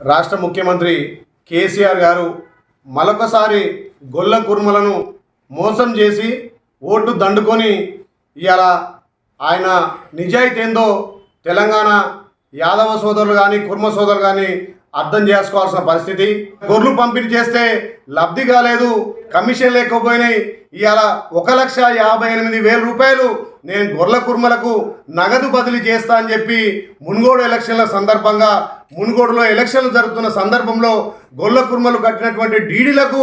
రాష్ట్ర ముఖ్యమంత్రి కేసీఆర్ గారు మరొకసారి గొల్ల కుర్మలను మోసం చేసి ఓటు దండుకొని ఇవాళ ఆయన నిజాయితీ ఏందో తెలంగాణ యాదవ సోదరులు కానీ కుర్మ సోదరులు కానీ అర్థం చేసుకోవాల్సిన పరిస్థితి. గొర్రెలు పంపిణీ చేస్తే లబ్ధి కాలేదు, కమిషన్ లేకపోయినాయి. ఇవాళ 1,58,000 రూపాయలు నేను గొర్రెల కుర్మలకు నగదు బదిలీ చేస్తా అని చెప్పి మునుగోడు ఎలక్షన్ల సందర్భంగా మునుగోడులో ఎలక్షన్లు జరుగుతున్న సందర్భంలో గొర్రెల కుర్మలు కట్టినటువంటి డీడీలకు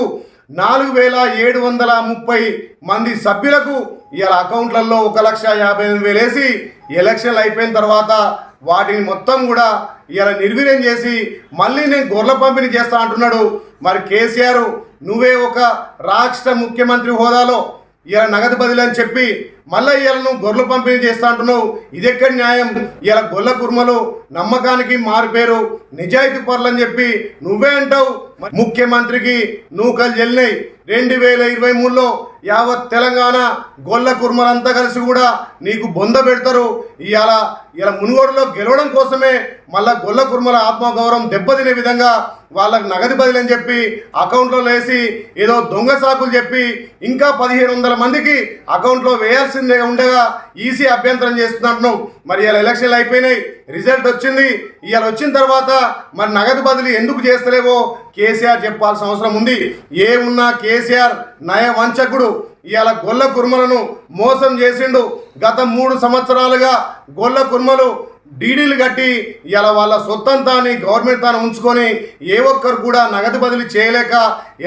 4,730 మంది సభ్యులకు ఇవాళ అకౌంట్లలో 1,58,000 వేసి ఎలక్షన్లు అయిపోయిన తర్వాత వాటిని మొత్తం కూడా ఇవాళ నిర్వీర్యం చేసి మళ్ళీ నేను గొర్రెల పంపిణీ చేస్తా అంటున్నాడు. మరి కేసీఆర్ నువ్వే ఒక రాష్ట్ర ముఖ్యమంత్రి హోదాలో ఇలా నగదు బదిలీ అని చెప్పి మళ్ళీ ఇవాళ నువ్వు గొర్రెలు పంపిణీ చేస్తా అంటున్నావు. ఇది ఎక్కడ న్యాయం? ఇలా గొల్ల కుర్మలు నమ్మకానికి మారిపోయారు, నిజాయితీ పరులు అని చెప్పి నువ్వే అంటావు. ముఖ్యమంత్రికి నూకలు చెల్లినాయి. 2023లో యావత్ తెలంగాణ గొల్ల కుర్మలంతా కలిసి కూడా నీకు బొంద పెడతారు. ఇలా మునుగోడులో గెలవడం కోసమే మళ్ళా గొల్ల కుర్మల ఆత్మగౌరవం దెబ్బతినే విధంగా వాళ్ళకు నగదు బదిలీ అని చెప్పి అకౌంట్లో వేసి ఏదో దొంగ సాకులు చెప్పి ఇంకా 1,500 మందికి అకౌంట్లో వేయాల్సిందే ఉండగా ఈసీ అభ్యంతరం చేస్తున్నట్టు. మరి ఇలా ఎలక్షన్లు అయిపోయినాయి, రిజల్ట్ వచ్చింది. ఇవాళ వచ్చిన తర్వాత మరి నగదు బదిలీ ఎందుకు చేస్తలేవో కేసీఆర్ చెప్పాల్సిన అవసరం ఉంది. ఏమున్నా కేసీఆర్ నయ వంచకుడు. ఇవాళ గొల్ల కుర్మలను మోసం చేసిండు. గత 3 సంవత్సరాలుగా గొల్ల కుర్మలు డీడీలు కట్టి ఇలా వాళ్ళ సొత్తంతాన్ని గవర్నమెంట్ తాను ఉంచుకొని ఏ ఒక్కరు కూడా నగదు బదిలీ చేయలేక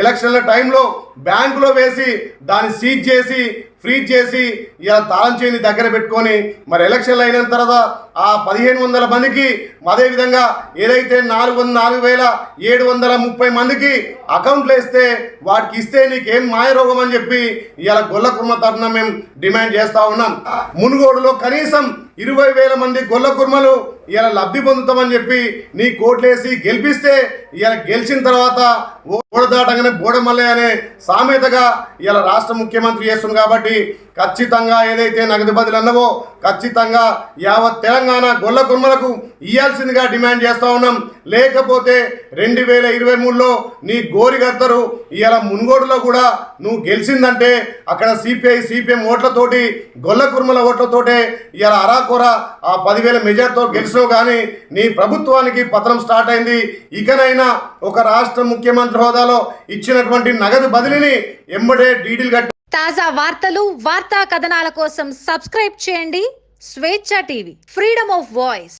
ఎలక్షన్ల టైంలో బ్యాంకులో వేసి దాన్ని సీజ్ చేసి ఫ్రీజ్ చేసి ఇలా తాళం చేయని దగ్గర పెట్టుకొని మరి ఎలక్షన్లు అయిన తర్వాత ఆ 1,500 మందికి అదేవిధంగా ఏదైతే 4,730 మందికి అకౌంట్లు వేస్తే వాటికి ఇస్తే నీకేం మాయరోగం అని చెప్పి ఇలా గొల్ల కుర్మ తరఫున మేము డిమాండ్ చేస్తూ ఉన్నాం. మునుగోడులో కనీసం 20,000 మంది గొల్ల కుర్మలు ఇలా లబ్ధి పొందుతామని చెప్పి నీ కోట్లేసి గెలిపిస్తే ఇలా గెలిచిన తర్వాత ఓడదాటగానే బోడమల్లే అనే సామెతగా ఇలా రాష్ట్ర ముఖ్యమంత్రి చేస్తుంది. కాబట్టి ఖచ్చితంగా ఏదైతే నగదు బదిలీ అన్నవో ఖచ్చితంగా యావత్ తెలంగాణ గొల్ల కుర్మలకు ఇవ్వాల్సిందిగా డిమాండ్ చేస్తూ ఉన్నాం. లేకపోతే 2023లో నీ గోరి కడతారు. ఇలా మునుగోడులో కూడా నువ్వు గెలిచిందంటే అక్కడ సిపిఎం ఓట్లతోటి గొల్ల కుర్మల ఓట్లతోటే ఇలా అరాకొర ఆ 10,000 మెజార్టీతో గెలిచినావు. కానీ నీ ప్రభుత్వానికి పతనం స్టార్ట్ అయింది. ఇకనైనా ఒక రాష్ట్ర ముఖ్యమంత్రి హోదాలో ఇచ్చినటువంటి నగదు బదిలీని ఎంబడే డీడీలు కట్టి తాజా వార్తలు, వార్తా కథనాల కోసం సబ్స్క్రైబ్ చేయండి స్వేచ్ఛ టీవీ, ఫ్రీడమ్ ఆఫ్ వాయిస్.